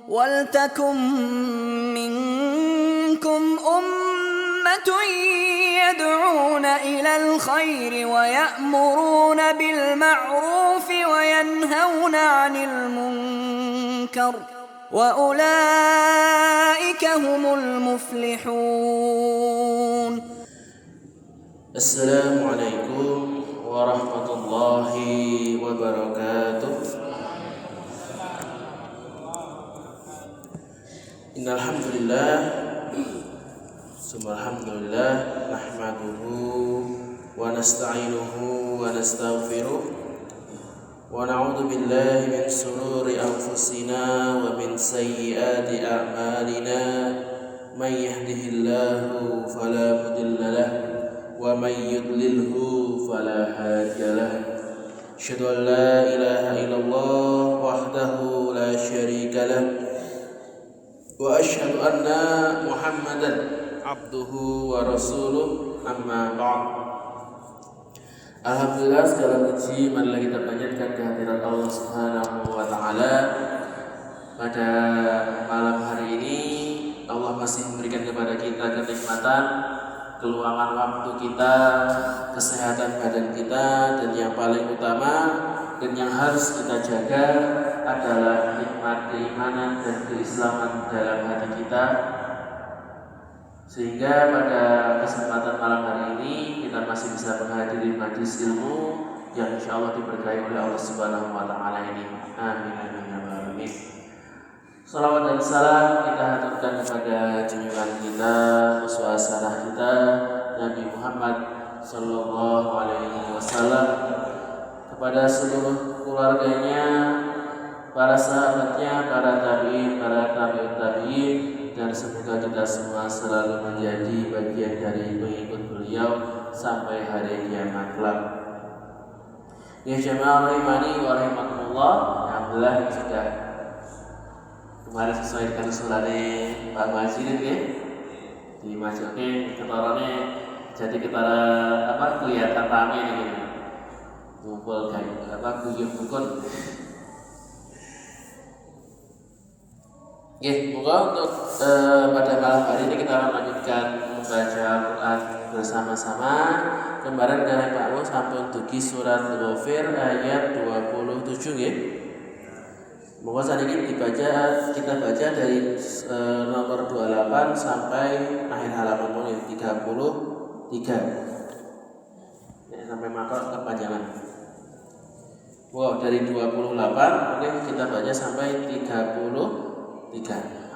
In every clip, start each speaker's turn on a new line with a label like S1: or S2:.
S1: وَلْتَكُن مِّنكُمْ أُمَّةٌ يَدْعُونَ إِلَى الْخَيْرِ وَيَأْمُرُونَ بِالْمَعْرُوفِ وَيَنْهَوْنَ عَنِ الْمُنكَرِ وَأُولَئِكَ هُمُ الْمُفْلِحُونَ.
S2: Assalamualaikum warahmatullahi wabarakatuh. Innal hamdalillah subhanallah nahmaduhu wa nasta'inuhu wa nastaghfiruh wa na'udzu billahi min shururi anfusina wa min sayyiati a'malina may yahdihillahu fala mudilla lahu wa may yudlilhu fala hadiya lahu. Asyhadu an la ilaha illallah wahdahu la syarika lahu wa asyhadu anna Muhammadan abduhu wa rasuluh, amma ba'd. Alhamdulillah, segala puji marilah kita panjatkan kehadirat Allah Subhanahu wa taala. Pada malam hari ini Allah masih memberikan kepada kita kenikmatan, keluangan waktu kita, kesehatan badan kita, dan yang paling utama dan yang harus kita jaga adalah nikmat keimanan dan keislaman dalam hati kita. Sehingga pada kesempatan malam hari ini kita masih bisa menghadiri majelis ilmu yang insyaallah diberkahi oleh Allah Subhanahu wa taala ini. Amin amin ya rabbal alamin. Salawat dan salam kita haturkan kepada junjungan kita, uswah kita, Nabi Muhammad sallallahu alaihi wasallam, kepada seluruh keluarganya, para sahabatnya, para tabi'in, para tabi'ut tabi'in, dan semoga kita semua selalu menjadi bagian dari pengikut beliau sampai hari kiamat kelak. Ya jamaah rahimani wa rahimakumullah, alhamdulillah sudah kemarin sesuai dengan usulannya Pak Majid ya, di Majoke ketarane jadi ketara kelihatan rame nih, ngumpul kayak guyub rukun. Moga untuk pada malam hari ini kita akan lanjutkan membaca Al-Quran bersama-sama. Kemarin dari Pak Wo sampai dugi surat Ghafir ayat 27 ya. Moga saat ini kita baca dari nomor 28 sampai akhir halaman 33 ya, sampai makro kepanjangan. Wow, dari 28 mungkin kita baca sampai 33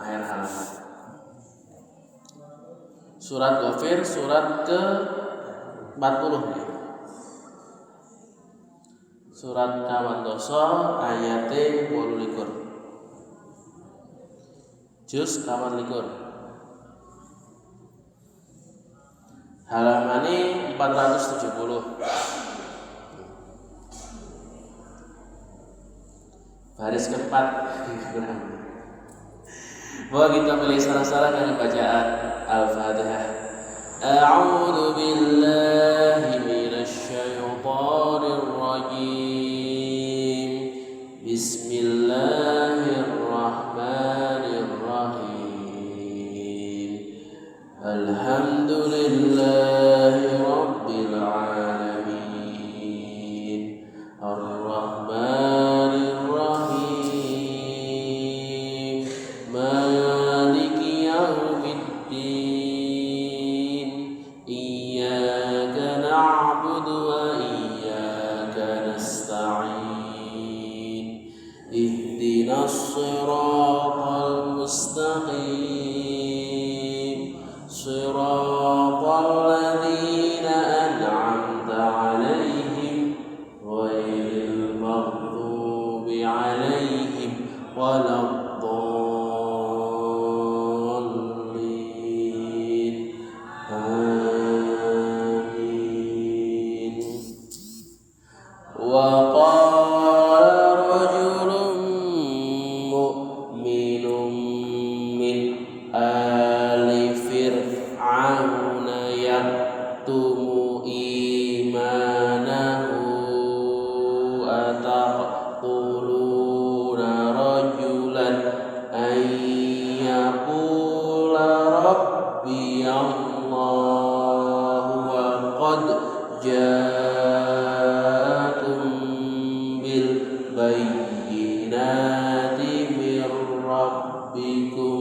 S2: akhir halaman. Surat Ghafir surat ke 40 ya. Surat kawan doso ayate 8 juz kawan likur. Halamane 470. Baris keempat. Bahwa kita pilih salah-salah dengan bacaan Al-Fatihah. A'udzu billahi minasy syaithanir rajim. Bismillahirrahmanirrahim. Alhamdulillahi rabbil alamin. Ar-Rahmanir Rahim. Maliki yaumiddin. Iyyaka na'budu wa iyyaka nasta'in. Ihdinas siratal mustaqim. Siratal ladzina an'amta 'alaihim ghairil maghdubi 'alaihim waladdallin. Amin. Wa qala rajulun mu'minun min ali fir'auna yaktumu imanahu ataqtuluna rajulan ay يقول ربي الله وقد جاءكم بالبينات من ربكم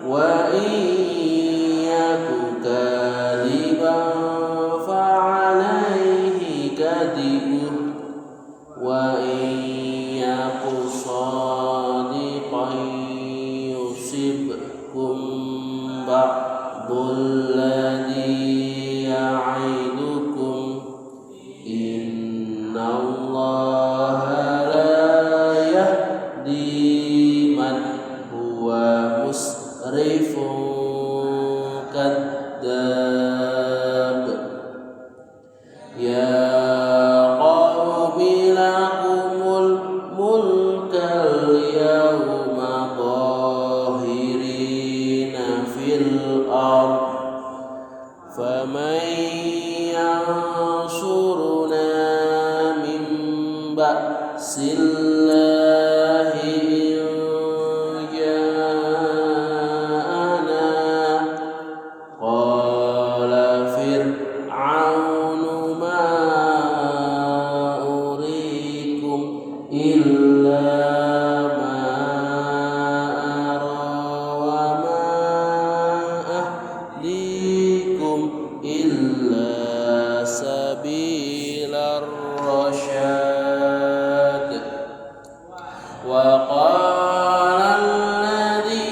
S2: وإن يك كاذبا فعليه كذبه وإن يك صادقا يصبكم بعض الذي يعدكم إن الله لا يهدي من هو مسرف كذاب يا قوم لكم الملك اليوم ظاهرين في الأرض فمن ينصرنا من بأس الله إن جاءنا قال فرعون ما أريكم إلا ما أرى وما أهديكم إلا سبيل الرشاد وقال الذي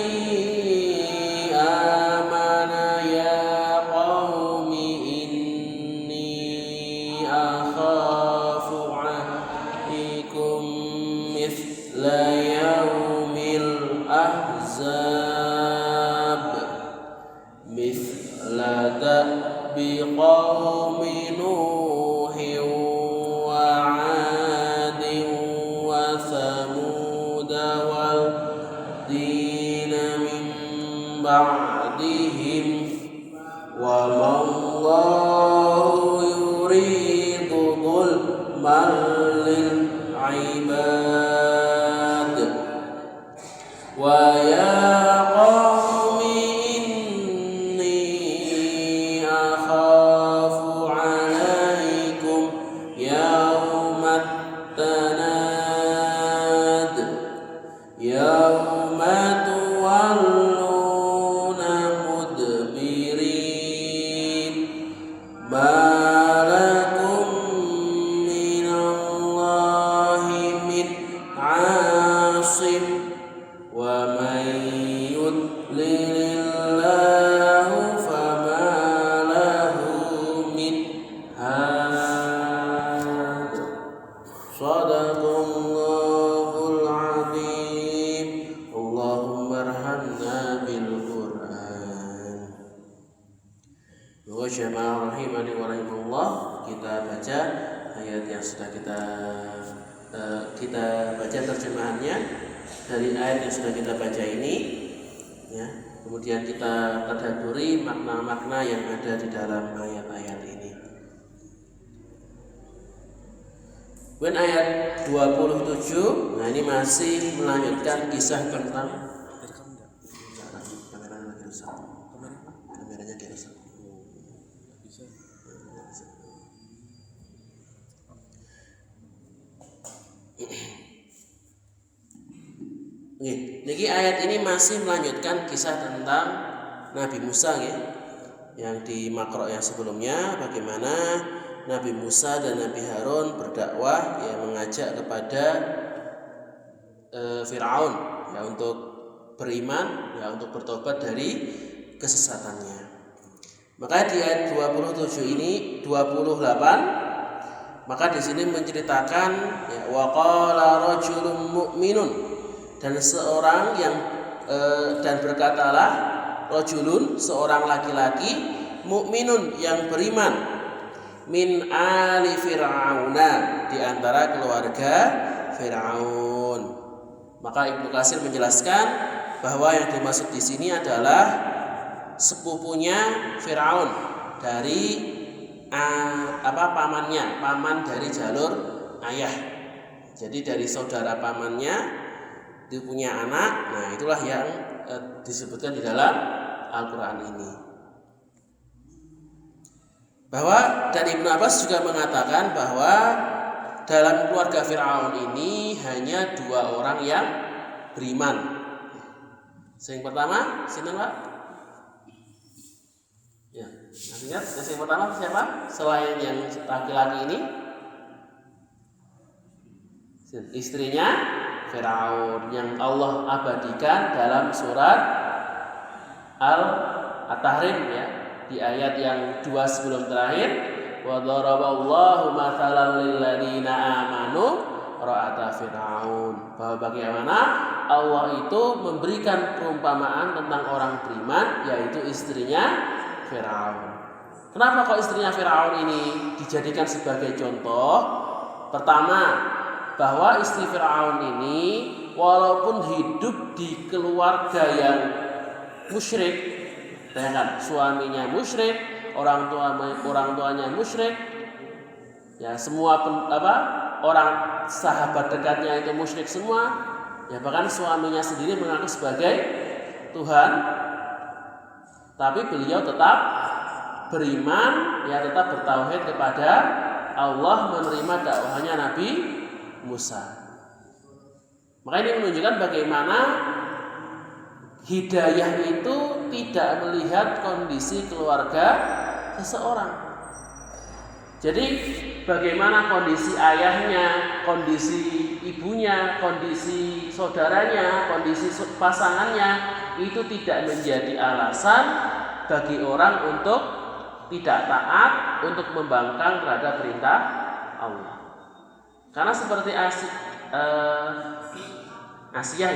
S2: آمن يا قوم إني أخاف عليكم مثل يوم الأحزاب مثل دأب قوم نوح وعاد وثمود والذين من بعدهم وما الله يريد ظلما للعباد ويا قوم إني أخاف عليكم يوم التناد يوم تولون مدبرين ما لكم من الله من عاصم ومن يضلل الله فما له من هاد صدق الله العظيم اللهم ارحمنا بالقرآن. Jamaah rahimani wa rahimallah, kita baca ayat yang sudah kita baca terjemahannya dari ayat yang sudah kita baca ini ya. Kemudian kita tadabburi makna-makna yang ada di dalam ayat-ayat ini. Kemudian ayat 27, nah ini masih melanjutkan kisah tentang kameranya rusak. Kameranya rusak. Niki ayat ini masih melanjutkan kisah tentang Nabi Musa ya, yang di makro yang sebelumnya, bagaimana Nabi Musa dan Nabi Harun berdakwah ya, mengajak kepada Fir'aun ya untuk beriman ya, untuk bertobat dari kesesatannya. Maka di ayat 27 ini 28, maka di sini menceritakan ya, wa qala rajulun mu'minun, dan seorang yang dan berkatalah rajulun, seorang laki-laki, mukminun yang beriman, min ali fir'auna, di antara keluarga Fir'aun. Maka Ibnu Katsir menjelaskan bahwa yang dimaksud di sini adalah sepupunya Fir'aun dari pamannya, paman dari jalur ayah. Jadi dari saudara pamannya dia punya anak. Nah, itulah yang disebutkan di dalam Al-Quran ini. Bahwa dan Ibnu Abbas juga mengatakan bahwa dalam keluarga Fir'aun ini hanya 2 orang yang beriman. Yang pertama, sinten Pak? Ya, ingat yang pertama siapa? Selain yang laki-laki ini, istrinya Fir'aun yang Allah abadikan dalam surat Al-Tahrim ya, di ayat yang 2 sebelum terakhir, wa daraballahu mathalan lil ladzina amanu ra'ata fir'aun, bahwa bagaimana Allah itu memberikan perumpamaan tentang orang beriman, yaitu istrinya Fir'aun. Kenapa kok istrinya Fir'aun ini dijadikan sebagai contoh? Pertama, bahwa istri Fir'aun ini walaupun hidup di keluarga yang musyrik, bayangkan suaminya musyrik, orang tuanya musyrik, ya semua orang sahabat dekatnya itu musyrik semua, ya bahkan suaminya sendiri mengaku sebagai Tuhan, tapi beliau tetap beriman, ya tetap bertauhid kepada Allah, menerima dakwahnya Nabi Musa. Maka ini menunjukkan bagaimana hidayah itu tidak melihat kondisi keluarga seseorang. Jadi bagaimana kondisi ayahnya, kondisi ibunya, kondisi saudaranya, kondisi pasangannya, itu tidak menjadi alasan bagi orang untuk tidak taat, untuk membangkang terhadap perintah Allah. Karena seperti Asia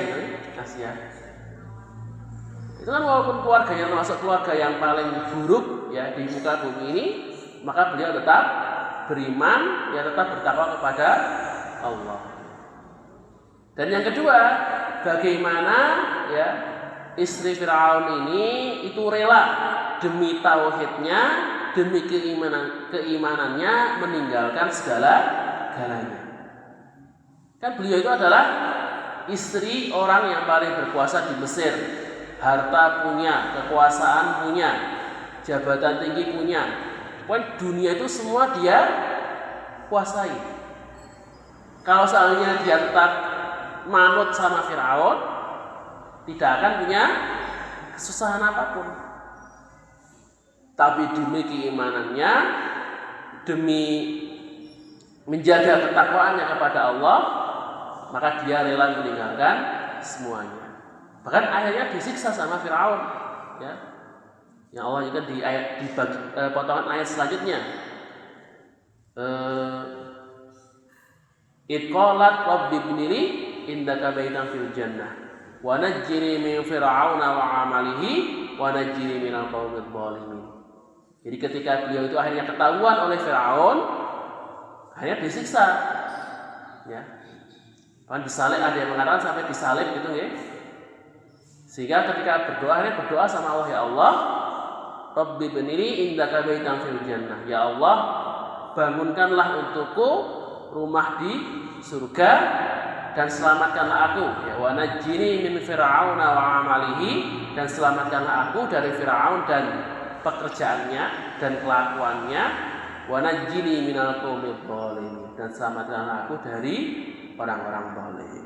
S2: itu kan walaupun keluarganya termasuk keluarga yang paling buruk ya di muka bumi ini, maka beliau tetap beriman, ya tetap bertakwa kepada Allah. Dan yang kedua, bagaimana ya istri Fir'aun ini itu rela demi tauhidnya, demi keimanannya meninggalkan segala-galanya. Kan beliau itu adalah istri orang yang paling berkuasa di Mesir. Harta punya, kekuasaan punya, jabatan tinggi punya. Pokoknya dunia itu semua dia kuasai. Kalau seandainya dia tetap manut sama Fir'aun, tidak akan punya kesusahan apapun. Tapi demi keimanannya, demi menjaga ketakwaannya kepada Allah, maka dia rela meninggalkan semuanya. Bahkan akhirnya disiksa sama Fir'aun, ya. Yang Allah juga di potongan ayat selanjutnya. Iqalat rabbi ibnili indaka baitan fil jannah wa najjini min fir'auna wa amalihi wa najjini minal qaumidh dhalimin. Jadi ketika beliau itu akhirnya ketahuan oleh Fir'aun, akhirnya disiksa, ya. Kan disalib, ada yang mengatakan sampai disalib gitu ya. Sehingga ketika berdoa, akhirnya berdoa sama Allah, ya Allah, Rabbi beniri indaka baitan fil jannah. Ya Allah, bangunkanlah untukku rumah di surga dan selamatkanlah aku. Ya wa najjini min fir'auna wa amalihi, dan selamatkanlah aku dari Fir'aun dan pekerjaannya dan kelakuannya. Wa najjini minal qaumidh dhalimin, dan selamatkanlah aku dari orang-orang zalim.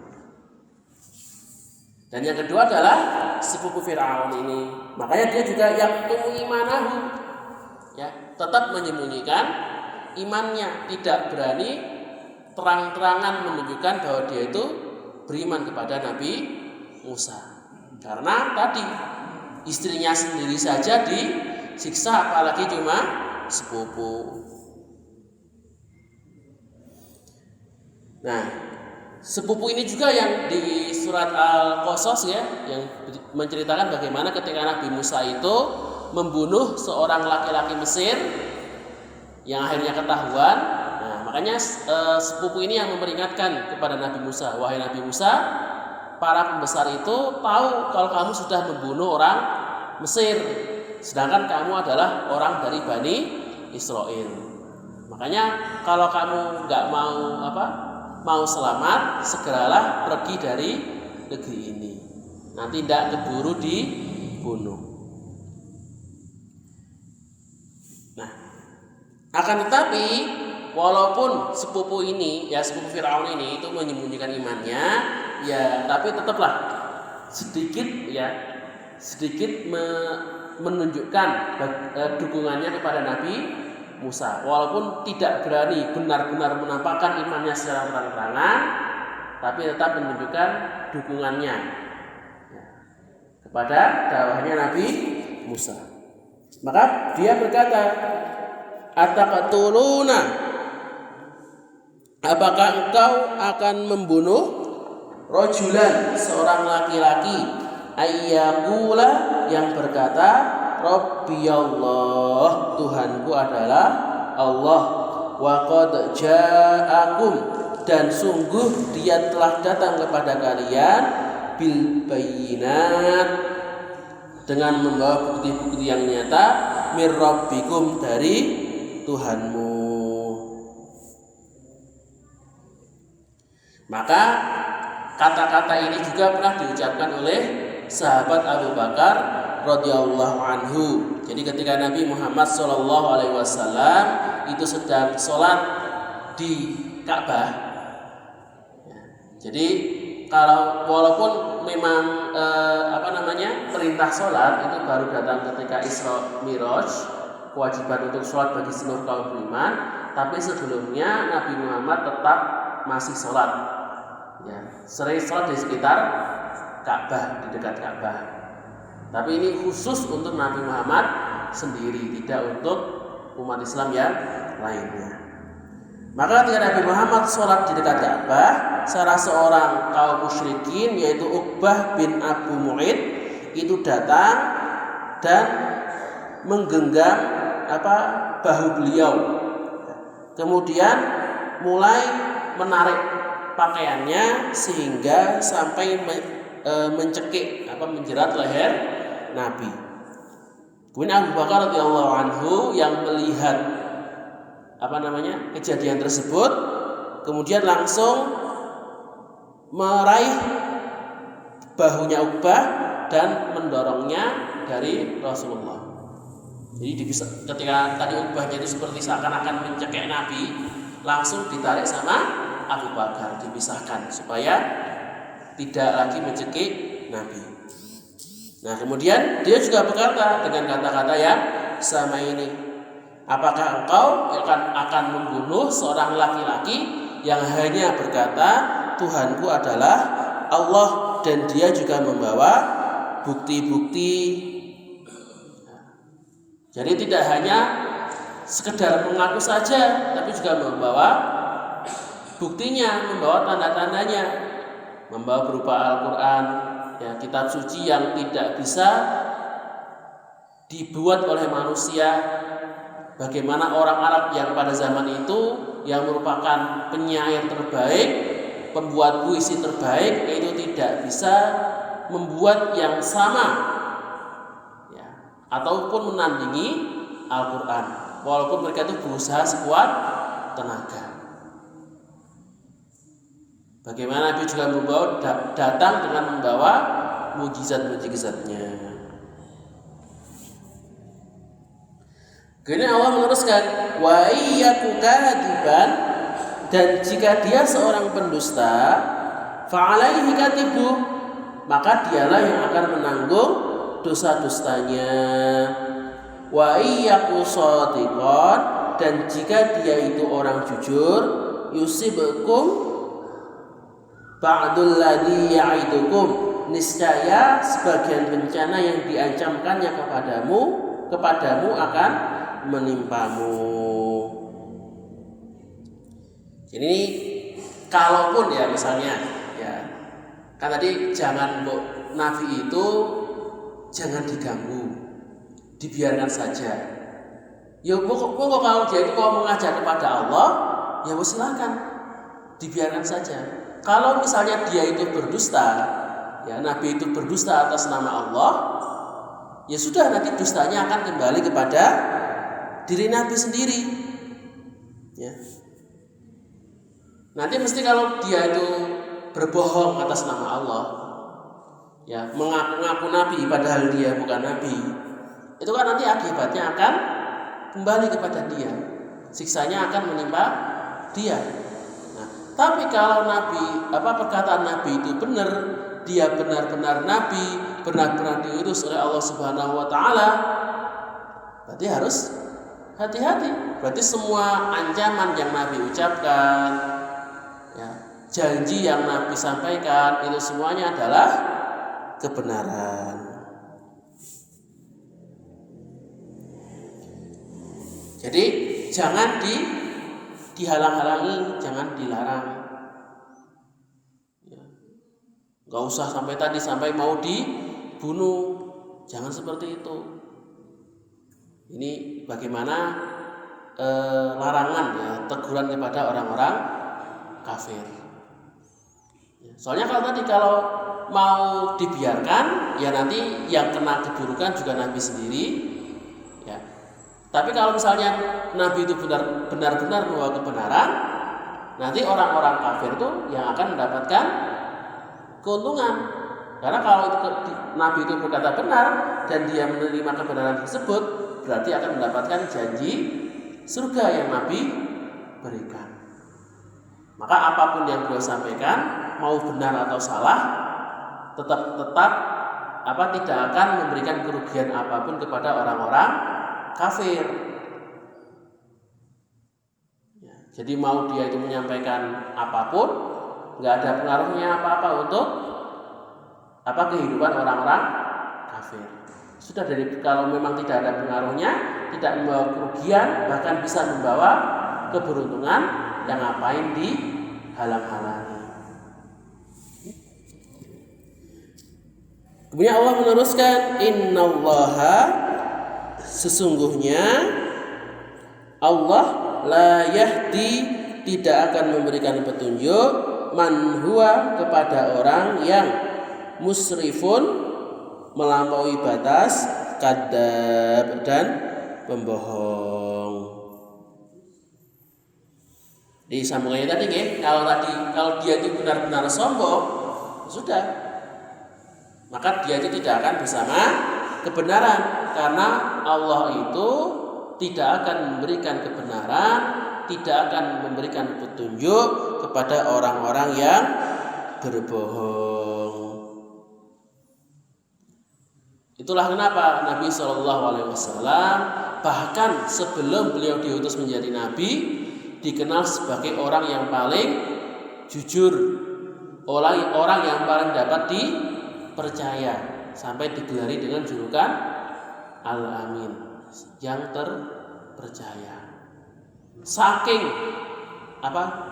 S2: Dan yang kedua adalah sepupu Fir'aun ini. Makanya dia juga yang imanahu, ya, tetap menyembunyikan imannya, tidak berani terang-terangan menunjukkan bahwa dia itu beriman kepada Nabi Musa. Karena tadi istrinya sendiri saja disiksa, apalagi cuma sepupu. Nah, sepupu ini juga yang di surat Al-Qasas ya, yang menceritakan bagaimana ketika Nabi Musa itu membunuh seorang laki-laki Mesir yang akhirnya ketahuan. Nah, makanya sepupu ini yang memperingatkan kepada Nabi Musa, wahai Nabi Musa, para pembesar itu tahu kalau kamu sudah membunuh orang Mesir, sedangkan kamu adalah orang dari Bani Israel. Makanya kalau kamu nggak mau selamat, segeralah pergi dari negeri ini. Nanti tidak keburu dibunuh. Nah, akan tetapi walaupun sepupu ini, ya sepupu Firaun ini itu menyembunyikan imannya, ya tapi tetaplah sedikit menunjukkan dukungannya kepada Nabi Musa. Walaupun tidak berani benar-benar menampakkan imannya secara terang-terangan, tapi tetap menunjukkan dukungannya kepada dakwahnya Nabi Musa. Maka dia berkata, "Ataqatuluna, apakah engkau akan membunuh rajulan, seorang laki-laki, ayyaqula, yang berkata, Rabbi Allah, Tuhanku adalah Allah, wa qad ja'akum, dan sungguh dia telah datang kepada kalian, bil bayyinat, dengan membawa bukti-bukti yang nyata, mir rabbikum, dari Tuhanmu." Maka kata-kata ini juga pernah diucapkan oleh sahabat Abu Bakar radhiyallahu anhu. Jadi ketika Nabi Muhammad SAW itu sedang sholat di Ka'bah. Jadi walaupun memang perintah sholat itu baru datang ketika Isra Miraj, kewajiban untuk sholat bagi seluruh kaum beriman, tapi sebelumnya Nabi Muhammad tetap masih sholat, ya, sering sholat di sekitar Ka'bah, di dekat Ka'bah. Tapi ini khusus untuk Nabi Muhammad sendiri, tidak untuk umat Islam yang lainnya. Maka ketika Nabi Muhammad sholat di dekat Ka'bah, salah seorang kaum musyrikin yaitu Uqbah bin Abu Mu'id itu datang dan menggenggam bahu beliau. Kemudian mulai menarik pakaiannya sehingga sampai mencekik menjerat leher Nabi. Kemudian Abu Bakar radhiyallahu anhu yang melihat kejadian tersebut, kemudian langsung meraih bahunya Uqbah dan mendorongnya dari Rasulullah. Jadi ketika tadi Uqbahnya itu seperti seakan-akan mencekik Nabi, langsung ditarik sama Abu Bakar, dipisahkan supaya tidak lagi mencekik Nabi. Nah, kemudian dia juga berkata dengan kata-kata yang sama ini, apakah engkau akan membunuh seorang laki-laki yang hanya berkata Tuhanku adalah Allah, dan dia juga membawa bukti-bukti. Jadi tidak hanya sekedar mengaku saja, tapi juga membawa buktinya, membawa tanda-tandanya, membawa berupa Al-Quran, ya, kitab suci yang tidak bisa dibuat oleh manusia. Bagaimana orang Arab yang pada zaman itu yang merupakan penyair terbaik, pembuat puisi terbaik, itu tidak bisa membuat yang sama, ya, ataupun menandingi Al-Quran, walaupun mereka itu berusaha sekuat tenaga. Bagaimana Nabi juga datang dengan membawa mujizat-mujizatnya. Kemudian Allah meneruskan, wa iyyaku kadiban, dan jika dia seorang pendusta, fa'alaihi katibu, maka dialah yang akan menanggung dosa-dosanya. Wa iyyaku shadiqan, dan jika dia itu orang jujur, yusibkum ba'dul ladzi ya'idukum, niscaya sebagian bencana yang diancamkannya kepadamu akan menimpamu. Jadi kalaupun ya misalnya, ya kan tadi jangan Nabi itu jangan diganggu, dibiarkan saja. Ya pokok kalau dia itu mau mengajak kepada Allah, ya silakan, dibiarkan saja. Kalau misalnya dia itu berdusta, ya Nabi itu berdusta atas nama Allah, ya sudah, nanti dustanya akan kembali kepada diri Nabi sendiri, ya. Nanti mesti kalau dia itu berbohong atas nama Allah, ya mengaku-ngaku nabi padahal dia bukan nabi, itu kan nanti akibatnya akan kembali kepada dia, siksanya akan menimpa dia. Nah, tapi kalau perkataan nabi itu benar, dia benar-benar nabi, benar-benar diutus oleh Allah Subhanahu wa taala, berarti harus hati-hati. Berarti semua ancaman yang nabi ucapkan, ya, janji yang nabi sampaikan, itu semuanya adalah kebenaran. Jadi jangan dihalang-halangi, jangan dilarang. Ya. Gak usah sampai mau dibunuh, jangan seperti itu. Ini bagaimana larangan, ya, teguran kepada orang-orang kafir. Ya. Soalnya kalau mau dibiarkan, ya nanti yang kena keburukan juga nabi sendiri. Ya. Tapi kalau misalnya nabi itu benar-benar membawa kebenaran, nanti orang-orang kafir itu yang akan mendapatkan keuntungan. Karena kalau nabi itu berkata benar dan dia menerima kebenaran tersebut, berarti akan mendapatkan janji surga yang nabi berikan. Maka apapun yang beliau sampaikan, mau benar atau salah, tetap tidak akan memberikan kerugian apapun kepada orang-orang kafir. Ya, jadi mau dia itu menyampaikan apapun, nggak ada pengaruhnya apa-apa untuk kehidupan orang-orang kafir. Sudah, kalau memang tidak ada pengaruhnya, tidak membawa kerugian, bahkan bisa membawa keberuntungan, yang ngapain dihalang-halangi. Kemudian Allah meneruskan, innallaha, sesungguhnya Allah la yahdi, tidak akan memberikan petunjuk, man huwa, kepada orang yang musrifun, melampaui batas, kadzab, dan pembohong. Di sambungannya tadi, kalau dia itu benar-benar sombong, sudah, maka dia itu tidak akan bersama kebenaran, karena Allah itu tidak akan memberikan kebenaran, tidak akan memberikan petunjuk kepada orang-orang yang berbohong. Itulah kenapa Nabi SAW bahkan sebelum beliau diutus menjadi nabi, dikenal sebagai orang yang paling jujur, orang yang paling dapat dipercaya, sampai digelari dengan julukan Al-Amin, yang terpercaya. Saking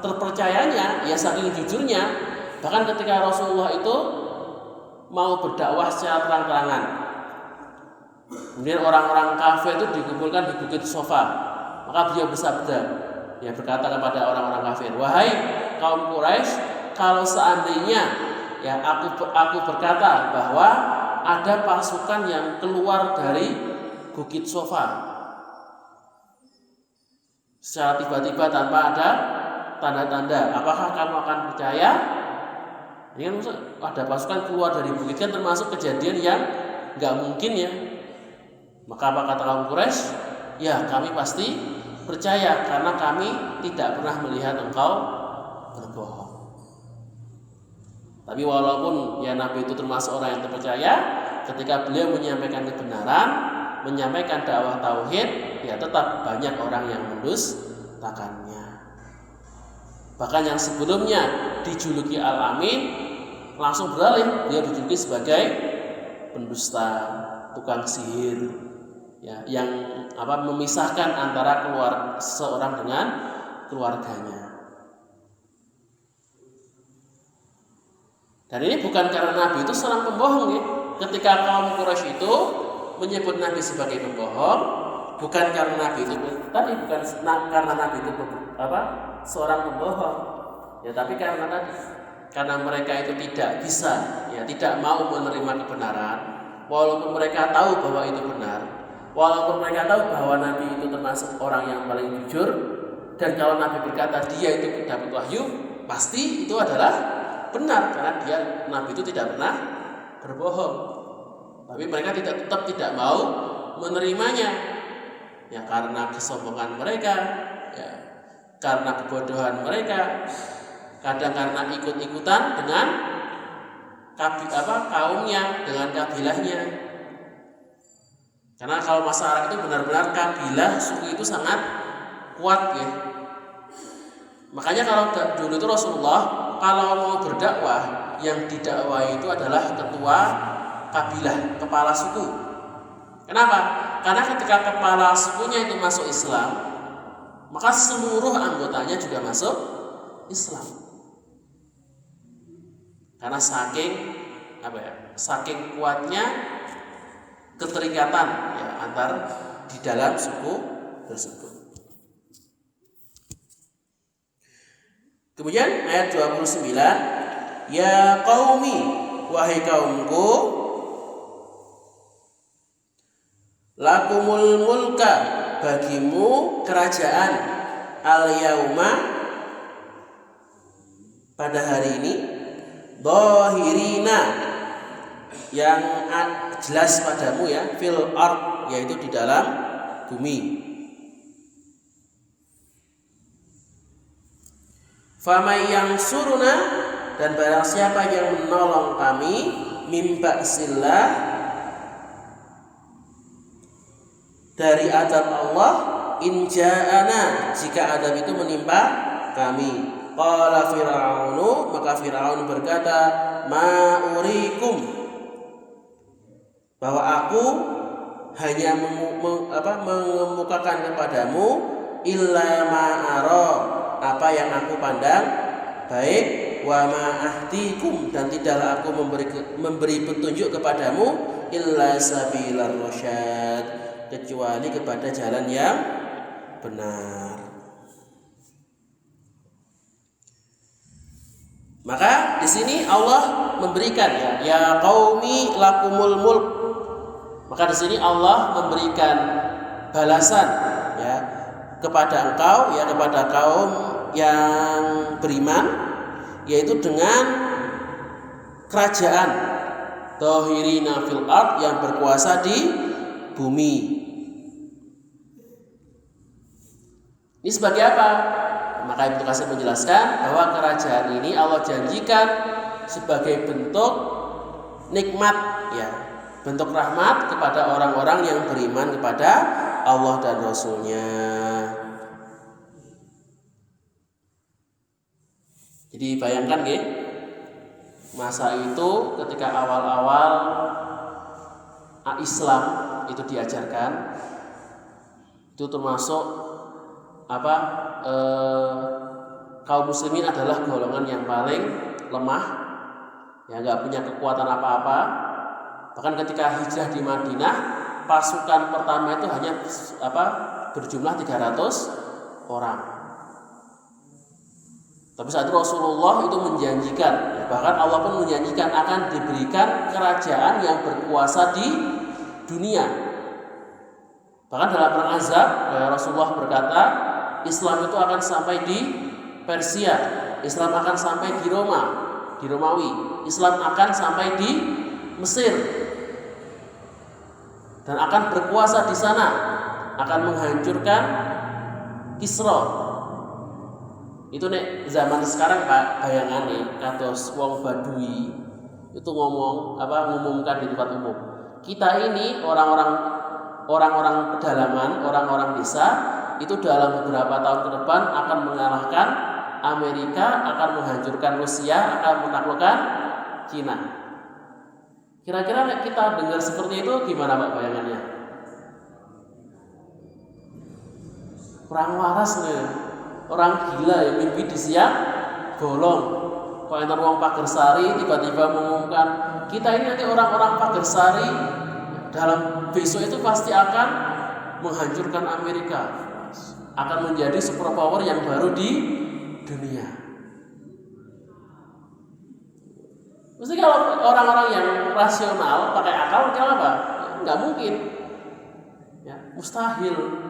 S2: terpercayanya, ya saking jujurnya, bahkan ketika Rasulullah itu mau berdakwah secara terang-terangan, kemudian orang-orang kafir itu dikumpulkan di Bukit Sofa, maka beliau bersabda, ya, berkata kepada orang-orang kafir, wahai kaum Quraisy, kalau seandainya, ya, aku berkata bahwa ada pasukan yang keluar dari Bukit Sofa secara tiba-tiba tanpa ada tanda-tanda, apakah kamu akan percaya? Ini kan ada pasukan keluar dari bukit, kan termasuk kejadian yang nggak mungkin, ya. Maka apa kata kaum Quraisy? Ya, kami pasti percaya, karena kami tidak pernah melihat engkau berbohong. Tapi walaupun, ya, Nabi itu termasuk orang yang terpercaya, ketika beliau menyampaikan kebenaran, menyampaikan dakwah tauhid, ya tetap banyak orang yang mendustakannya. Bahkan yang sebelumnya dijuluki Al-Amin, langsung beralih, dia dijuluki sebagai pendusta, tukang sihir, ya, yang memisahkan antara seorang dengan keluarganya. Dan ini bukan karena Nabi itu seorang pembohong, ya. Ketika kaum Quraisy itu menyebut Nabi sebagai pembohong, bukan karena Nabi itu karena Nabi itu seorang pembohong, ya, tapi karena mereka itu tidak bisa, ya, tidak mau menerima kebenaran, walaupun mereka tahu bahwa itu benar, walaupun mereka tahu bahwa Nabi itu termasuk orang yang paling jujur, dan kalau Nabi berkata dia itu dapat wahyu, pasti itu adalah benar, karena Nabi itu tidak pernah berbohong. Tapi mereka tetap tidak mau menerimanya. Ya karena kesombongan mereka, ya karena kebodohan mereka, kadang karena ikut-ikutan dengan kaumnya, dengan kabilahnya. Karena kalau masyarakat itu benar-benar kabilah, suku itu sangat kuat ya. Makanya kalau dulu itu Rasulullah kalau mau berdakwah, yang didakwai itu adalah ketua kabilah, kepala suku. Kenapa? Karena ketika kepala sukunya itu masuk Islam, maka seluruh anggotanya juga masuk Islam. Karena saking kuatnya keterikatan ya antar di dalam suku tersebut. Kemudian ayat 29, ya qaumi, wahai kaumku, lakumul mulka, bagimu kerajaan, al yauma, pada hari ini, dhahirina, yang jelas padamu ya, fil ard, yaitu di dalam bumi. Famay yang suruna, dan barang siapa yang menolong kami, mim ba'sillah, dari adab Allah, in ja'ana, jika adab itu menimpa kami. Qala Fir'aunu, maka Fir'aun berkata, ma urikum, bahwa aku hanya mengemukakan kepadamu illa ma'ara, apa yang aku pandang baik, wa ma'ahdikum, dan tidaklah aku memberi petunjuk kepadamu illa sabilar rasyad, kecuali kepada jalan yang benar. Maka di sini Allah memberikan ya qaumi lakumul mulk. Maka di sini Allah memberikan balasan ya kepada engkau, ya kepada kaum yang beriman, yaitu dengan kerajaan dhahirina fil ard, yang berkuasa di bumi. Ini sebagai apa? Maka Ibnu Katsir menjelaskan bahwa kerajaan ini Allah janjikan sebagai bentuk nikmat ya, bentuk rahmat kepada orang-orang yang beriman kepada Allah dan Rasul-Nya. Jadi bayangkan ya, masa itu ketika awal-awal Islam itu diajarkan, itu termasuk kaum muslimin adalah golongan yang paling lemah, ya nggak punya kekuatan apa-apa. Bahkan ketika hijrah di Madinah, pasukan pertama itu hanya berjumlah 300 orang. Tapi saat itu Rasulullah itu menjanjikan, bahkan Allah pun menjanjikan akan diberikan kerajaan yang berkuasa di dunia. Bahkan dalam perang Ahzab, Rasulullah berkata, Islam itu akan sampai di Persia, Islam akan sampai di Romawi, Islam akan sampai di Mesir, dan akan berkuasa di sana, akan menghancurkan Kisra. Itu nek zaman sekarang Pak, bayangane kados wong Badui itu ngumumkan di tempat umum. Kita ini orang-orang pedalaman, orang-orang desa, itu dalam beberapa tahun ke depan akan mengalahkan Amerika, akan menghancurkan Rusia, akan menaklukkan Cina. Kira-kira kita dengar seperti itu gimana Pak bayangannya? Kurang waras nih, orang gila ya, mimpi di siang bolong. Kalau enter wong Pagersari tiba-tiba mengumumkan kita ini nanti orang-orang Pagersari dalam besok itu pasti akan menghancurkan Amerika, akan menjadi superpower yang baru di dunia. Mesti kalau orang-orang yang rasional pakai akal, kenapa? Nggak mungkin, ya, mustahil.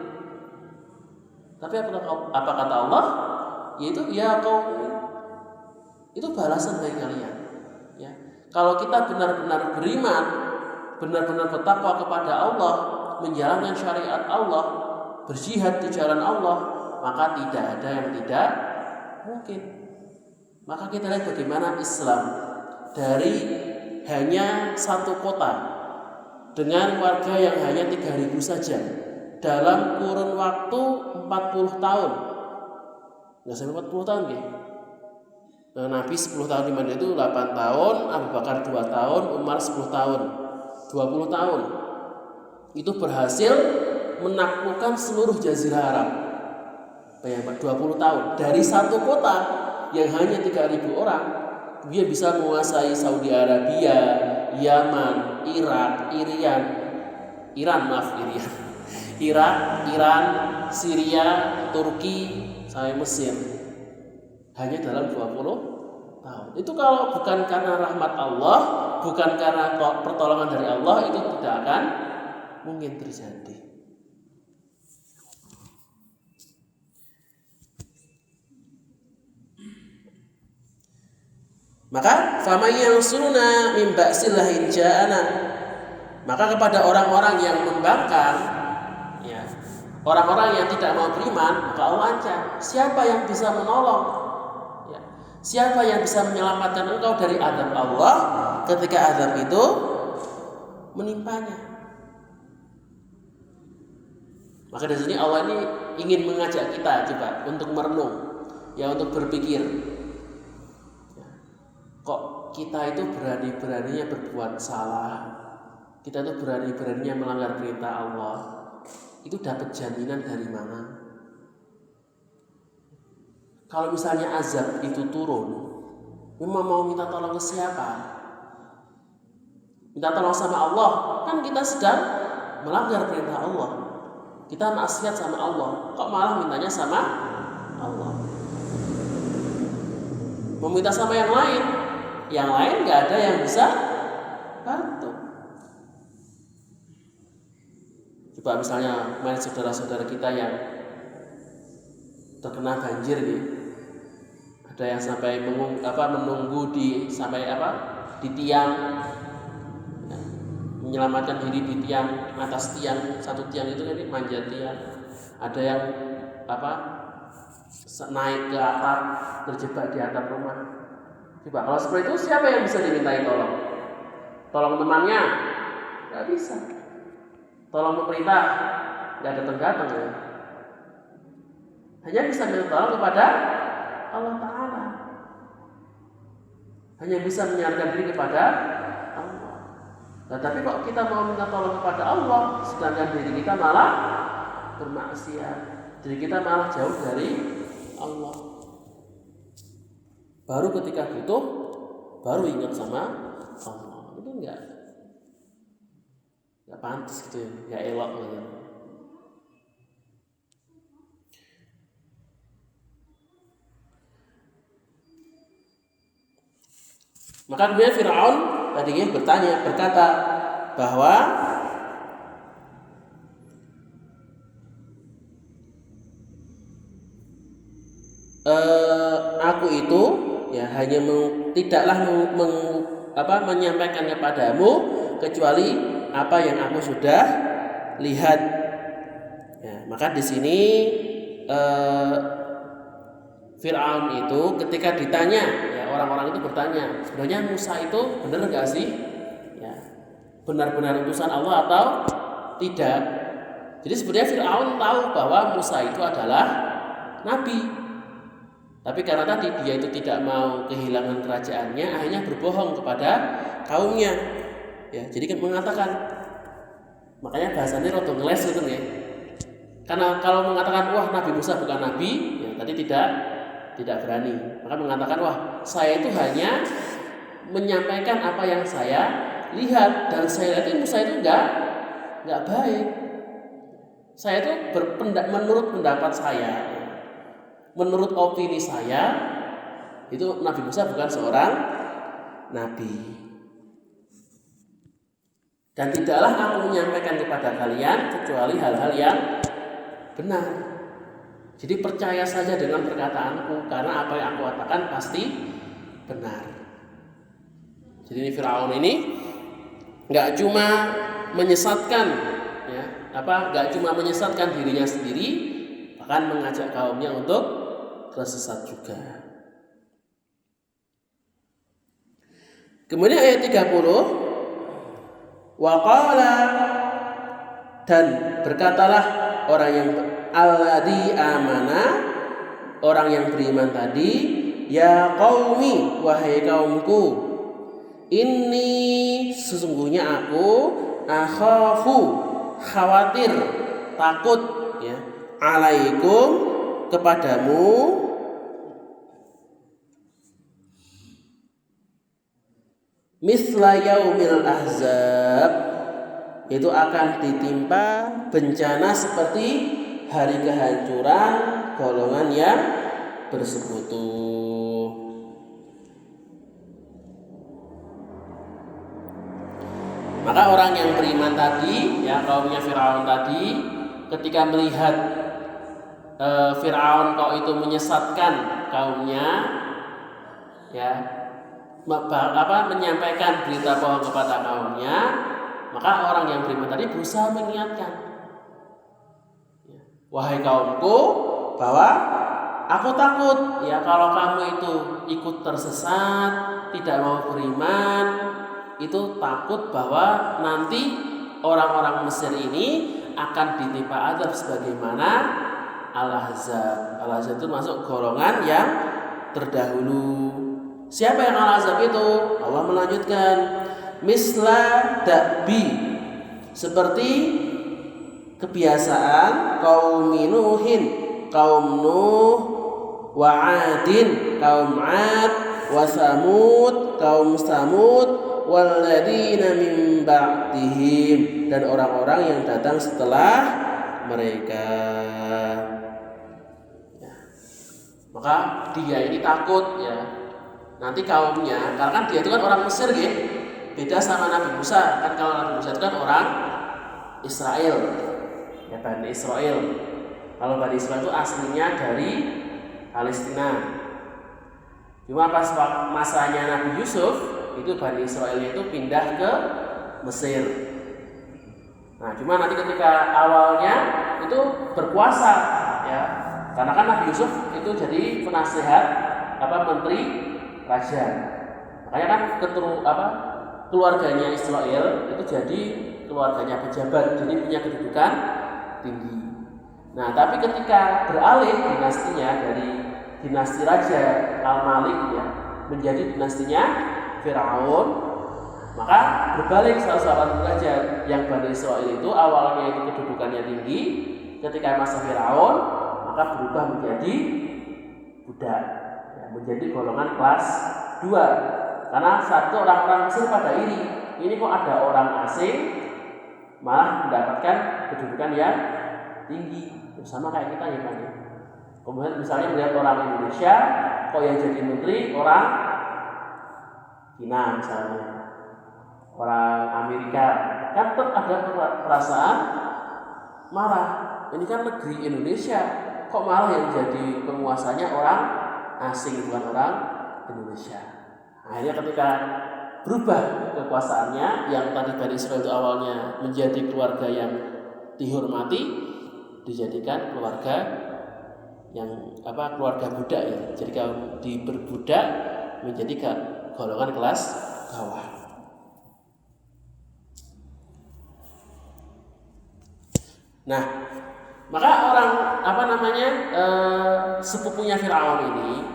S2: Tapi apa kata Allah? Yaitu ya kaum, itu balasan bagi kalian. Ya, Kalau kita benar-benar beriman, benar-benar bertakwa kepada Allah, menjalankan syariat Allah, berjihad di jalan Allah, maka tidak ada yang tidak mungkin. Maka kita lihat bagaimana Islam dari hanya satu kota dengan warga yang hanya 3.000 saja dalam kurun waktu 40 tahun. Nggak sampai 40 tahun ya. Nabi 10 tahun di Madinah itu 8 tahun, Abu Bakar 2 tahun, Umar 10 tahun, 20 tahun. Itu berhasil menaklukkan seluruh Jazirah Arab. Bayangkan 20 tahun dari satu kota yang hanya 3.000 orang, dia bisa menguasai Saudi Arabia, Yaman, Irak, Iran, Syria, Turki, sampai Mesir. Hanya dalam 20 tahun. Itu kalau bukan karena rahmat Allah, bukan karena pertolongan dari Allah, itu tidak akan mungkin terjadi. Maka faman yansuruna min ba'sillahi ja'ana. Maka kepada orang-orang yang membangkang, ya, orang-orang yang tidak mau beriman, maka Allah ancam, siapa yang bisa menolong? Ya, siapa yang bisa menyelamatkan engkau dari azab Allah ketika azab itu menimpanya? Maka dari sini Allah ini ingin mengajak kita coba untuk merenung, ya, untuk berpikir. Kok kita itu berani-beraninya berbuat salah, kita itu berani-beraninya melanggar perintah Allah, itu dapat jaminan dari mana? Kalau misalnya azab itu turun, memang mau minta tolong ke siapa? Minta tolong sama Allah, kan kita sedang melanggar perintah Allah, kita maksiat sama Allah, kok malah mintanya sama Allah? Meminta sama yang lain nggak ada yang bisa bantu. Coba misalnya main saudara-saudara kita yang terkena banjir nih, ada yang sampai menunggu di tiang, ya, menyelamatkan diri di tiang, atas tiang, satu tiang itu kan manjat tiang. Ada yang naik ke atap, terjebak di atap rumah. Coba kalau seperti itu siapa yang bisa dimintai tolong? Tolong temannya? Gak bisa. Tolong pemerintah? Gak datang-datang ya. Hanya bisa minta tolong kepada Allah Ta'ala. Hanya bisa menyerahkan diri kepada Allah. Nah, tapi kok kita mau minta tolong kepada Allah, sedangkan diri kita malah bermaksiat, diri kita malah jauh dari Allah. Baru ketika butuh, baru ingat sama Allah. Itu enggak pantas gitu ya, enggak elok gitu. Maka kemudian Fir'aun tadinya berkata bahwa aku itu ya hanya tidaklah menyampaikan kepadamu kecuali apa yang aku sudah lihat. Ya, maka di sini Fir'aun itu ketika ditanya, ya, orang-orang itu bertanya, sebenarnya Musa itu benar nggak sih? Ya, benar-benar utusan Allah atau tidak? Jadi sebenarnya Fir'aun tahu bahwa Musa itu adalah nabi. Tapi karena tadi dia itu tidak mau kehilangan kerajaannya, akhirnya berbohong kepada kaumnya. Ya, jadi kan mengatakan, makanya bahasanya rodo ngeles gitu ya. Karena kalau mengatakan wah Nabi Musa bukan nabi, ya tadi tidak berani. Maka mengatakan wah saya itu hanya menyampaikan apa yang saya lihat, dan saya lihat Musa itu enggak baik. Saya itu menurut pendapat saya, menurut opini saya, itu Nabi Musa bukan seorang nabi. Dan tidaklah aku menyampaikan kepada kalian kecuali hal-hal yang benar. Jadi percaya saja dengan perkataanku, karena apa yang aku katakan pasti benar. Jadi ini Firaun ini nggak cuma menyesatkan, ya, nggak cuma menyesatkan dirinya sendiri, bahkan mengajak kaumnya untuk tersesat juga. Kemudian ayat 30, waqala, dan berkatalah orang yang alladzi amana, orang yang beriman tadi, ya qaumi, wahai kaumku, inni, sesungguhnya aku, akhafu, khawatir, takut, ya, alaikum, kepadamu, misla yaumil ahzab, itu akan ditimpa bencana seperti hari kehancuran golongan yang bersekutu. Maka orang yang beriman tadi, ya, kaumnya Firaun tadi, ketika melihat Firaun kok itu menyesatkan kaumnya, ya, menyampaikan berita bohong kepada kaumnya, maka orang yang beriman tadi berusaha mengingatkan, wahai kaumku, bahwa aku takut, ya, kalau kamu itu ikut tersesat, tidak mau beriman, itu takut bahwa nanti orang-orang Mesir ini akan ditimpa azab sebagaimana Al-Ahzab. Al-Ahzab itu masuk golongan yang terdahulu. Siapa yang Al-Ahzab itu? Allah melanjutkan, misla da'bi, seperti kebiasaan kaum Nuhin, kaum Nuh, wa Adin, kaum Ad, wa Samud, kaum Samud, walladzina min ba'dihim, dan orang-orang yang datang setelah mereka. Ya. Maka dia ini takut, ya, nanti kaumnya, karena kan dia itu kan orang Mesir, ya, beda sama Nabi Musa. Kan kalau Nabi Musa itu kan orang Israel, ya, Bani Israel. Kalau Bani Israel itu aslinya dari Palestina. Cuma pas masanya Nabi Yusuf, itu Bani Israel itu pindah ke Mesir. Nah, cuma nanti ketika awalnya itu berkuasa, ya, karena kan Nabi Yusuf itu jadi penasihat, menteri raja. Makanya kan keluarganya Israel itu jadi keluarganya pejabat, jadi punya kedudukan tinggi. Nah, tapi ketika beralih dinastinya dari dinasti Raja Al-Malik, ya, menjadi dinastinya Firaun, maka berbalik 180 derajat. Yang Bani Israil itu awalnya itu kedudukannya tinggi, ketika masa Firaun maka berubah menjadi budak, ya, menjadi golongan kelas 2. Karena satu, orang-orang Mesir pada iri, ini kok ada orang asing malah mendapatkan kedudukan yang tinggi, sama kayak kita, ya, Pak. Kemudian misalnya melihat orang Indonesia kok yang jadi menteri orang Cina misalnya, orang Amerika, kan tetap ada perasaan marah. Ini kan negeri Indonesia, kok malah yang jadi penguasanya orang asing, bukan orang Indonesia. Akhirnya ketika berubah kekuasaannya, yang tadi Bani Israil itu awalnya menjadi keluarga yang dihormati, dijadikan keluarga yang keluarga budak, ya. Jadi kalau diperbudak menjadi golongan kelas bawah. Nah, maka orang sepupunya Firaun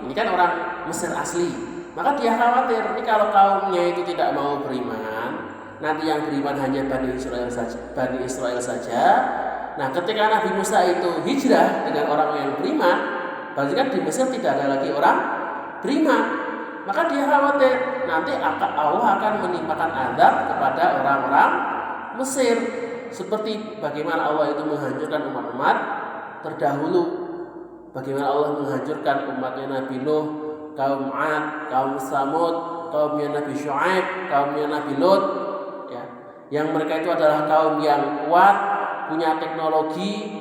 S2: ini kan orang Mesir asli. Maka dia khawatir, ini kalau kaumnya itu tidak mau beriman, nanti yang beriman hanya Bani Israel saja. Nah, ketika Nabi Musa itu hijrah dengan orang yang beriman, berarti kan di Mesir tidak ada lagi orang beriman. Maka dia khawatir nanti Allah akan menimpakan azab kepada orang-orang Mesir, seperti bagaimana Allah itu menghancurkan umat-umat terdahulu. Bagaimana Allah menghancurkan umatnya Nabi Nuh, kaum Ad, kaum Samud, kaumnya Nabi Syuaib, kaumnya Nabi Lut, ya, yang mereka itu adalah kaum yang kuat, punya teknologi,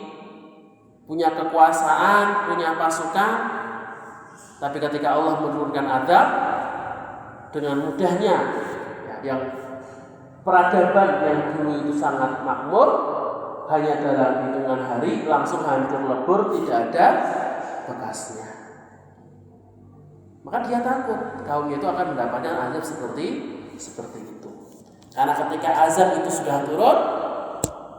S2: punya kekuasaan, punya pasukan. Tapi ketika Allah menurunkan azab, dengan mudahnya yang peradaban yang dulu itu sangat makmur, hanya dalam hitungan hari langsung hancur lebur, tidak ada bekasnya. Maka dia takut kaumnya itu akan mendapatkan azab seperti itu. Karena ketika azab itu sudah turun,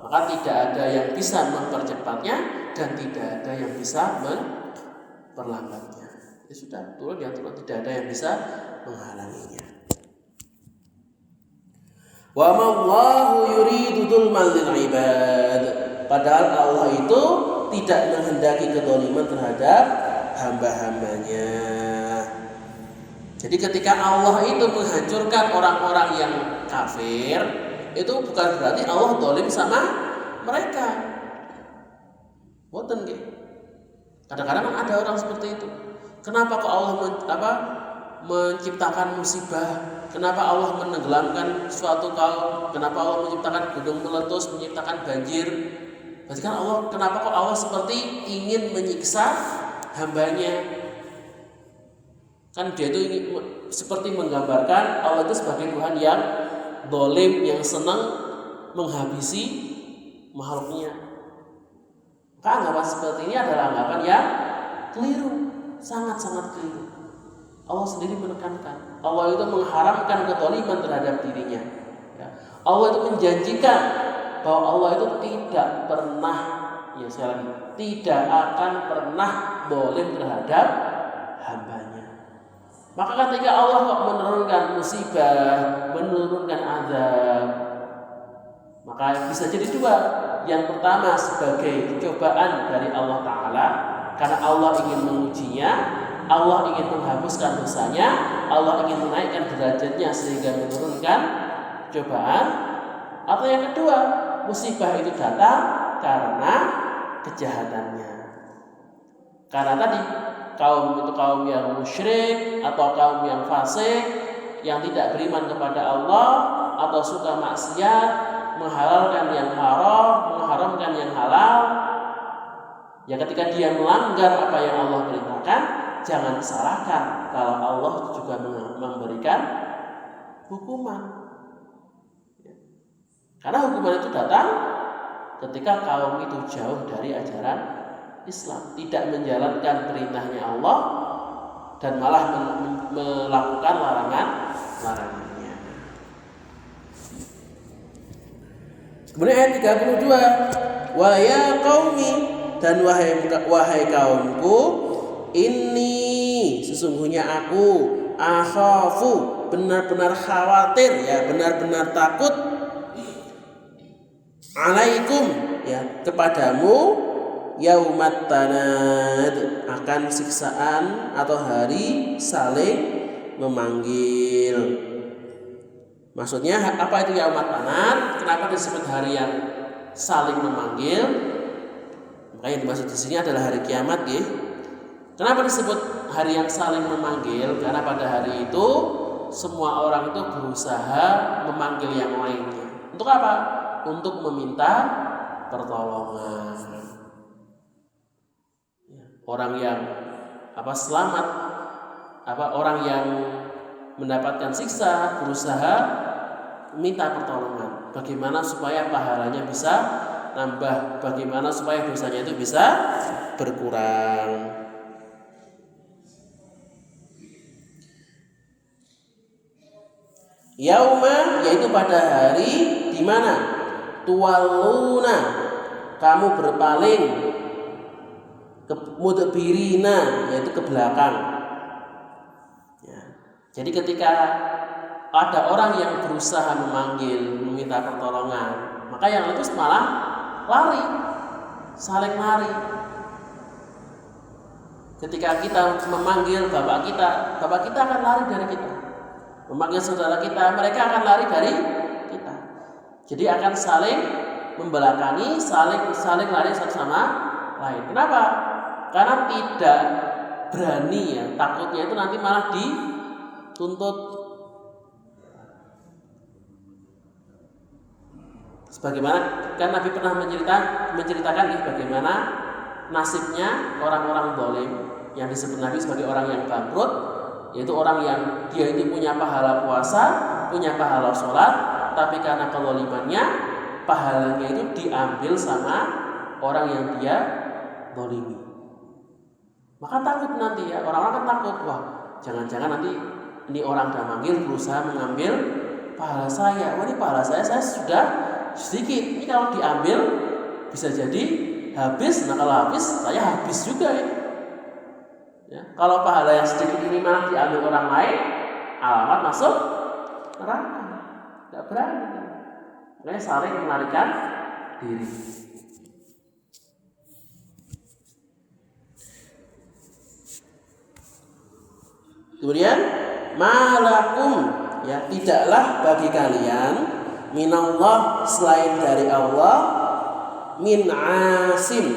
S2: maka tidak ada yang bisa mempercepatnya dan tidak ada yang bisa memperlambatnya. Ya sudah turun, tidak ada yang bisa menghalanginya. Wa mallahu yuridu dzulmal lil ibad. Padahal Allah itu tidak menghendaki kezaliman terhadap hamba-hambanya. Jadi ketika Allah itu menghancurkan orang-orang yang kafir, itu bukan berarti Allah zalim sama mereka. Boten nggih. Kadang-kadang ada orang seperti itu. Kenapa kok Allah menciptakan musibah? Kenapa Allah menenggelamkan suatu kaum? Kenapa Allah menciptakan gunung meletus, menciptakan banjir? Berarti kan Allah, kenapa kok Allah seperti ingin menyiksa hambanya? Kan dia itu seperti menggambarkan Allah itu sebagai Tuhan yang zalim, yang senang menghabisi makhluknya. Maka anggapan seperti ini adalah anggapan yang keliru, sangat-sangat keliru. Allah sendiri menekankan, Allah itu mengharamkan kezaliman terhadap dirinya. Allah itu menjanjikan bahwa Allah itu tidak pernah, ya sekali lagi, tidak akan pernah zalim terhadap hambanya. Maka ketika Allah kok menurunkan musibah, menurunkan azab, maka bisa jadi dua. Yang pertama sebagai cobaan dari Allah Ta'ala, karena Allah ingin mengujinya, Allah ingin menghapuskan dosanya, Allah ingin menaikkan derajatnya sehingga menurunkan cobaan. Atau yang kedua, musibah itu datang karena kejahatannya. Karena tadi kaum itu kaum yang musyrik atau kaum yang fasik, yang tidak beriman kepada Allah atau suka maksiat, menghalalkan yang haram, mengharamkan yang halal. Ya ketika dia melanggar apa yang Allah perintahkan, jangan salahkan kalau Allah juga memberikan hukuman. Karena hukuman itu datang ketika kaum itu jauh dari ajaran Islam, tidak menjalankan perintahnya Allah dan malah melakukan larangannya. Kemudian ayat 32, wa ya qaumi, dan wahai kaumku, ini sesungguhnya aku akhafu, benar-benar khawatir, ya benar-benar takut, alaikum, ya kepadamu, yaumat tanad, akan siksaan atau hari saling memanggil. Maksudnya apa itu yaumat tanad? Kenapa disebut hari yang saling memanggil? Maka yang dimaksud di sini adalah hari kiamat, ya. Kenapa disebut hari yang saling memanggil? Karena pada hari itu semua orang itu berusaha memanggil yang lainnya. Untuk apa? Untuk meminta pertolongan. Orang yang selamat, orang yang mendapatkan siksa berusaha minta pertolongan. Bagaimana supaya pahalanya bisa nambah? Bagaimana supaya dosanya itu bisa berkurang? Yauma, yaitu pada hari di mana tuwalluna, kamu berpaling, mudbirina, yaitu ke belakang. Ya. Jadi ketika ada orang yang berusaha memanggil, meminta pertolongan, maka yang itu malah lari, saling lari. Ketika kita memanggil bapak kita akan lari dari kita. Memanggil saudara kita, mereka akan lari dari kita. Jadi akan saling membelakangi, saling lari satu sama lain. Kenapa? Karena tidak berani, ya, takutnya itu nanti malah dituntut. Sebagaimana kan Nabi pernah menceritakan bagaimana nasibnya orang-orang zalim yang disebut Nabi sebagai orang yang bangkrut, yaitu orang yang dia itu punya pahala puasa punya pahala sholat, tapi karena kezalimannya pahalanya itu diambil sama orang yang dia zalimi. Maka takut nanti ya, orang-orang kan takut, wah jangan-jangan nanti ini orang udah manggil berusaha mengambil pahala saya. Wah ini pahala saya sudah sedikit. Ini kalau diambil bisa jadi habis. Nah kalau habis saya habis juga ya. Kalau pahala yang sedikit ini malah diambil orang lain, alamat masuk neraka. Tidak berani. Makanya saling melarikan diri. Kemudian malakum, ya tidaklah bagi kalian minallah selain dari Allah min asim,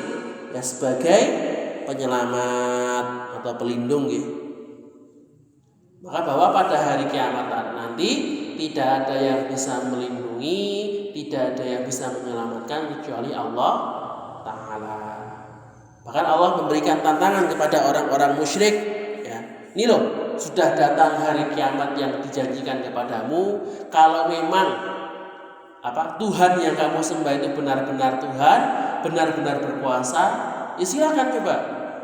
S2: ya sebagai penyelamat atau pelindung ya. Maka bahwa pada hari kiamat nanti tidak ada yang bisa melindungi, tidak ada yang bisa menyelamatkan kecuali Allah Ta'ala. Bahkan Allah memberikan tantangan kepada orang-orang musyrik ya. Ini loh, sudah datang hari kiamat yang dijanjikan kepadamu. Kalau memang Tuhan yang kamu sembah itu benar-benar Tuhan, benar-benar berkuasa, ya silakan coba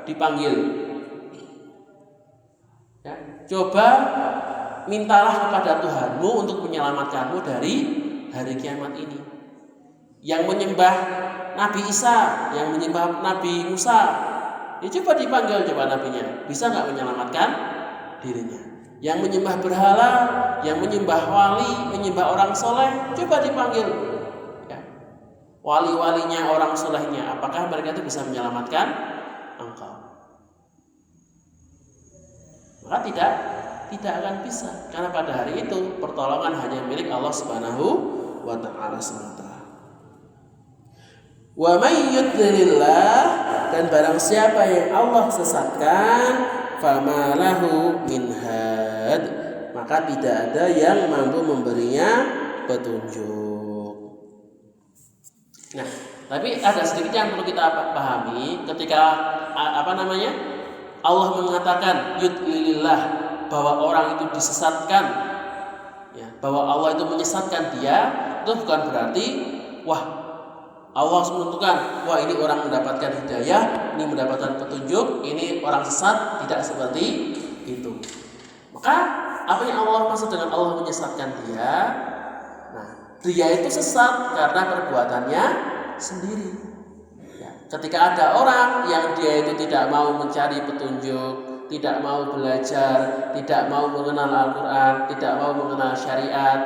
S2: dipanggil. Ya, coba mintalah kepada Tuhanmu untuk menyelamatkanmu dari hari kiamat ini. Yang menyembah Nabi Isa, yang menyembah Nabi Musa, ya coba dipanggil coba nabinya, bisa nggak menyelamatkan dirinya. Yang menyembah berhala, yang menyembah wali, menyembah orang soleh, coba dipanggil ya. Wali-walinya, orang solehnya, apakah mereka itu bisa menyelamatkan engkau? Maka tidak akan bisa, karena pada hari itu pertolongan hanya milik Allah Subhanahu wa Ta'ala semata. Wa may yudlilillah, dan barang siapa yang Allah sesatkan, famalahu min had, maka tidak ada yang mampu memberinya petunjuk. Nah, tapi ada sedikit yang perlu kita pahami ketika Allah mengatakan yudlilillah, bahwa orang itu disesatkan ya, bahwa Allah itu menyesatkan dia, itu bukan berarti wah Allah menentukan, wah ini orang mendapatkan hidayah, ini mendapatkan petunjuk, ini orang sesat. Tidak seperti itu. Maka apa yang Allah maksud dengan Allah menyesatkan dia? Nah, dia itu sesat karena perbuatannya sendiri. Ya, ketika ada orang yang dia itu tidak mau mencari petunjuk, tidak mau belajar, tidak mau mengenal Al-Quran, tidak mau mengenal syariat,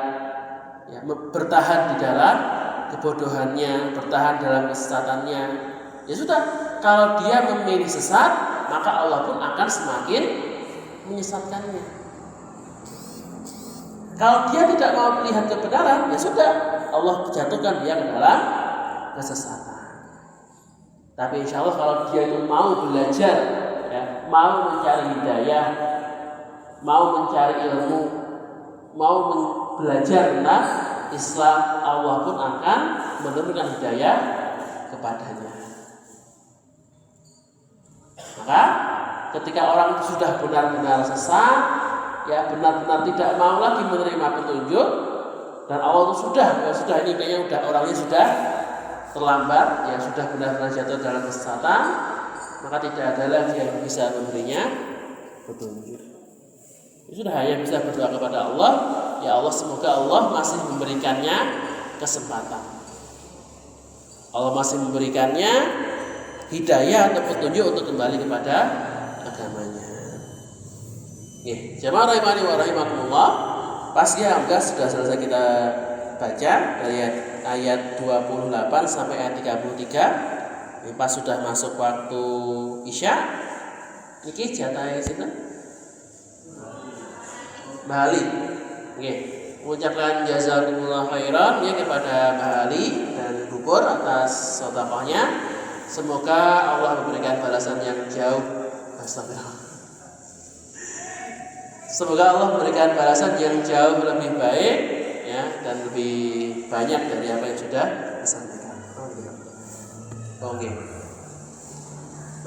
S2: ya, bertahan di dalam kebodohannya, bertahan dalam kesesatannya, ya sudah, kalau dia memilih sesat, maka Allah pun akan semakin menyesatkannya. Kalau dia tidak mau melihat kebenaran, ya sudah, Allah jatuhkan dia ke dalam kesesatan. Tapi insya Allah kalau dia itu mau belajar, ya, mau mencari hidayah, mau mencari ilmu, mau belajar tentang Islam, Allah pun akan menurunkan hidayah kepadanya. Maka ketika orang itu sudah benar-benar sesat, ya benar-benar tidak mau lagi menerima petunjuk, dan Allah itu sudah ini kayaknya orangnya sudah terlambat, ya sudah benar-benar jatuh dalam kesesatan, maka tidak ada lagi yang bisa memberinya petunjuk. Sudah hanya bisa berdoa kepada Allah, ya Allah semoga Allah masih memberikannya kesempatan. Allah masih memberikannya hidayah atau petunjuk untuk kembali kepada agamanya. Jamaah rahimani wa rahimakumullah. Pas ya sudah selesai kita baca dari ayat 28 sampai ayat 33. Ini pas sudah masuk waktu Isya. Niki jatah sinten? Bali. Mengucapkan jazakumullah khairan ya kepada Mbak Ali dan Bu Pur atas sedekahnya. Semoga Allah memberikan balasan yang jauh. Semoga Allah memberikan balasan yang jauh lebih baik ya, dan lebih banyak dari apa yang sudah disampaikan.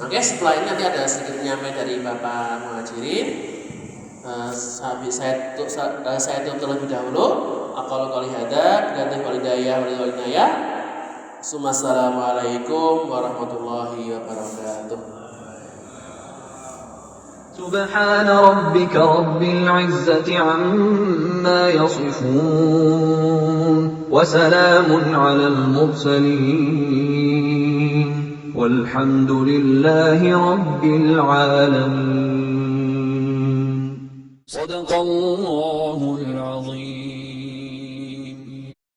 S2: Oke, setelah ini nanti ada sedikit nyampe dari Bapak Muhajirin. Saya tutup terlebih dahulu. Aqallu qouli hadza, billahi walhidayah walhidayah. Assalamualaikum warahmatullahi wabarakatuh.
S3: سبحان ربك رب العزة عما يصفون وسلام على المرسلين والحمد لله رب العالمين. صدق الله العظيم.